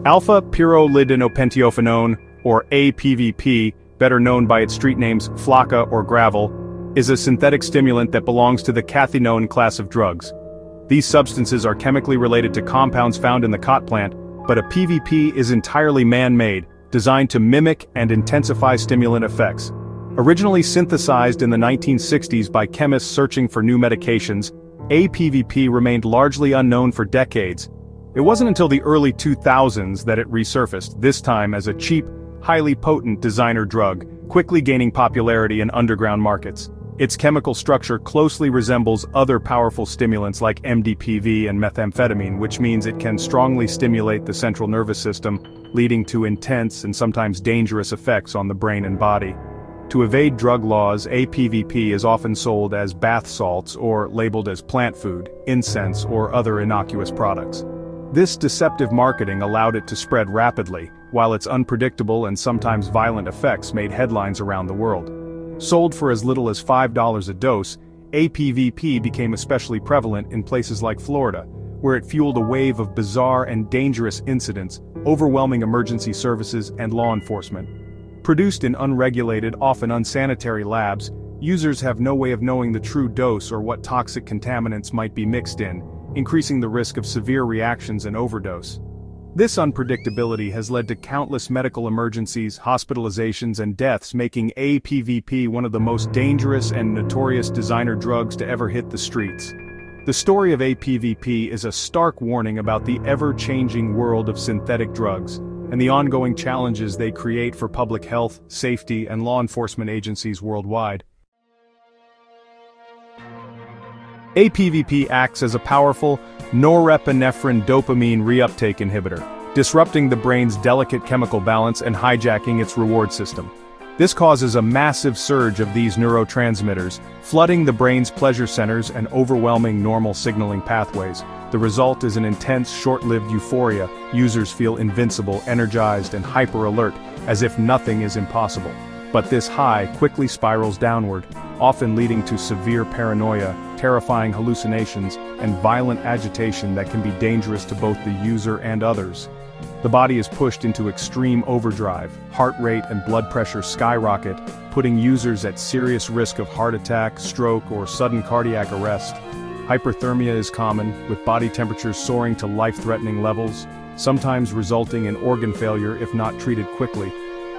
Alpha-Pyrrolidinovalerophenone, or APVP, better known by its street names flaca or gravel, is a synthetic stimulant that belongs to the cathinone class of drugs. These substances are chemically related to compounds found in the khat plant, but a PVP is entirely man-made, designed to mimic and intensify stimulant effects. Originally synthesized in the 1960s by chemists searching for new medications, APVP remained largely unknown for decades. It wasn't until the early 2000s that it resurfaced, this time as a cheap, highly potent designer drug, quickly gaining popularity in underground markets. Its chemical structure closely resembles other powerful stimulants like MDPV and methamphetamine, which means it can strongly stimulate the central nervous system, leading to intense and sometimes dangerous effects on the brain and body. To evade drug laws, APVP is often sold as bath salts or labeled as plant food, incense, or other innocuous products. This deceptive marketing allowed it to spread rapidly, while its unpredictable and sometimes violent effects made headlines around the world. Sold for as little as $5 a dose, APVP became especially prevalent in places like Florida, where it fueled a wave of bizarre and dangerous incidents, overwhelming emergency services and law enforcement. Produced in unregulated, often unsanitary labs, users have no way of knowing the true dose or what toxic contaminants might be mixed in, increasing the risk of severe reactions and overdose. This unpredictability has led to countless medical emergencies, hospitalizations, and deaths, making APVP one of the most dangerous and notorious designer drugs to ever hit the streets. The story of APVP is a stark warning about the ever-changing world of synthetic drugs, and the ongoing challenges they create for public health, safety, and law enforcement agencies worldwide. APVP acts as a powerful norepinephrine dopamine reuptake inhibitor, disrupting the brain's delicate chemical balance and hijacking its reward system. This causes a massive surge of these neurotransmitters, flooding the brain's pleasure centers and overwhelming normal signaling pathways. The result is an intense, short-lived euphoria. Users feel invincible, energized, and hyper-alert, as if nothing is impossible. But this high quickly spirals downward, often leading to severe paranoia, terrifying hallucinations, and violent agitation that can be dangerous to both the user and others. The body is pushed into extreme overdrive, heart rate and blood pressure skyrocket, putting users at serious risk of heart attack, stroke, or sudden cardiac arrest. Hyperthermia is common, with body temperatures soaring to life-threatening levels, sometimes resulting in organ failure if not treated quickly.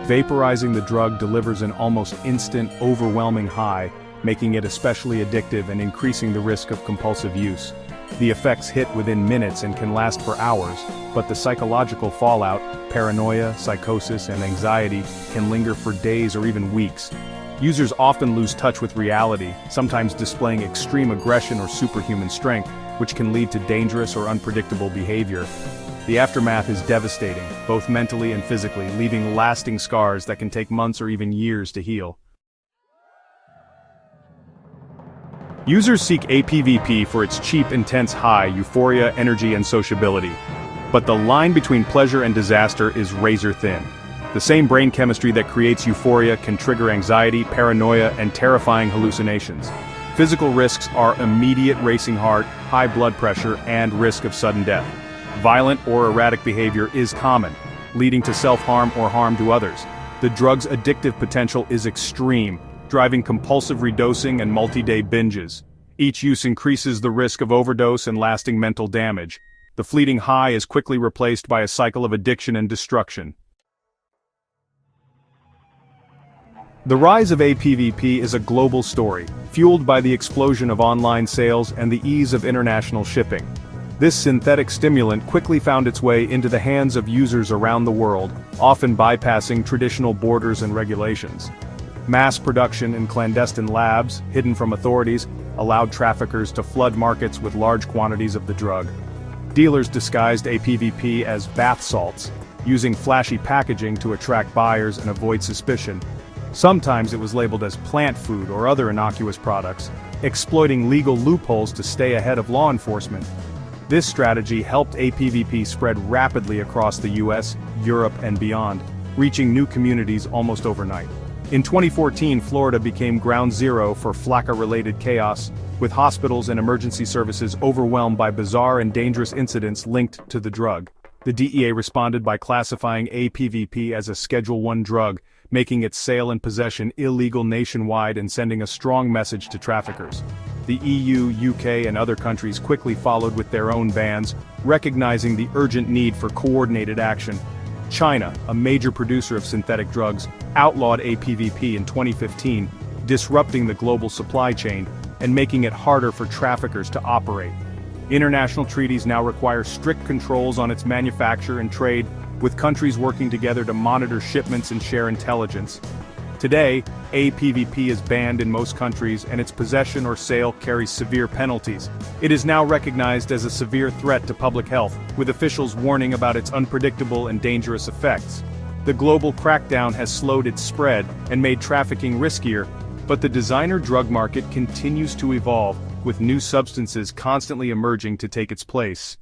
Vaporizing the drug delivers an almost instant, overwhelming high, making it especially addictive and increasing the risk of compulsive use. The effects hit within minutes and can last for hours, but the psychological fallout, paranoia, psychosis, and anxiety, can linger for days or even weeks. Users often lose touch with reality, sometimes displaying extreme aggression or superhuman strength, which can lead to dangerous or unpredictable behavior. The aftermath is devastating, both mentally and physically, leaving lasting scars that can take months or even years to heal. Users seek APVP for its cheap, intense high, euphoria, energy, and sociability. But the line between pleasure and disaster is razor thin. The same brain chemistry that creates euphoria can trigger anxiety, paranoia, and terrifying hallucinations. Physical risks are immediate racing heart, high blood pressure, and risk of sudden death. Violent or erratic behavior is common, leading to self-harm or harm to others. The drug's addictive potential is extreme, driving compulsive redosing and multi-day binges. Each use increases the risk of overdose and lasting mental damage. The fleeting high is quickly replaced by a cycle of addiction and destruction. The rise of APVP is a global story, fueled by the explosion of online sales and the ease of international shipping. This synthetic stimulant quickly found its way into the hands of users around the world, often bypassing traditional borders and regulations. Mass production in clandestine labs, hidden from authorities, allowed traffickers to flood markets with large quantities of the drug. Dealers disguised APVP as bath salts, using flashy packaging to attract buyers and avoid suspicion. Sometimes it was labeled as plant food or other innocuous products, exploiting legal loopholes to stay ahead of law enforcement. This strategy helped APVP spread rapidly across the US, Europe, and beyond, reaching new communities almost overnight. In 2014, Florida became ground zero for flaca-related chaos, with hospitals and emergency services overwhelmed by bizarre and dangerous incidents linked to the drug. The DEA responded by classifying APVP as a Schedule I drug, making its sale and possession illegal nationwide and sending a strong message to traffickers. The EU, UK, and other countries quickly followed with their own bans, recognizing the urgent need for coordinated action. China, a major producer of synthetic drugs, outlawed APVP in 2015, disrupting the global supply chain and making it harder for traffickers to operate. International treaties now require strict controls on its manufacture and trade, with countries working together to monitor shipments and share intelligence. Today, APVP is banned in most countries and its possession or sale carries severe penalties. It is now recognized as a severe threat to public health, with officials warning about its unpredictable and dangerous effects. The global crackdown has slowed its spread and made trafficking riskier, but the designer drug market continues to evolve, with new substances constantly emerging to take its place.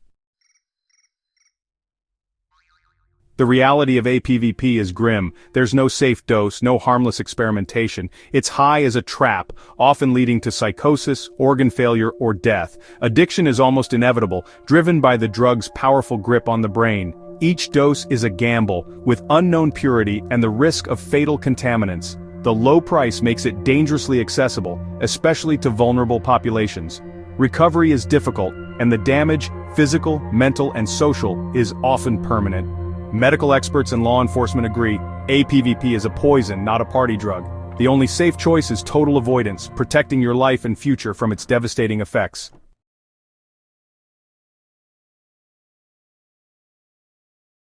The reality of APVP is grim. There's no safe dose, no harmless experimentation. Its high is a trap, often leading to psychosis, organ failure, or death. Addiction is almost inevitable, driven by the drug's powerful grip on the brain. Each dose is a gamble, with unknown purity and the risk of fatal contaminants. The low price makes it dangerously accessible, especially to vulnerable populations. Recovery is difficult, and the damage, physical, mental, and social, is often permanent. Medical experts and law enforcement agree, APVP is a poison, not a party drug. The only safe choice is total avoidance, protecting your life and future from its devastating effects.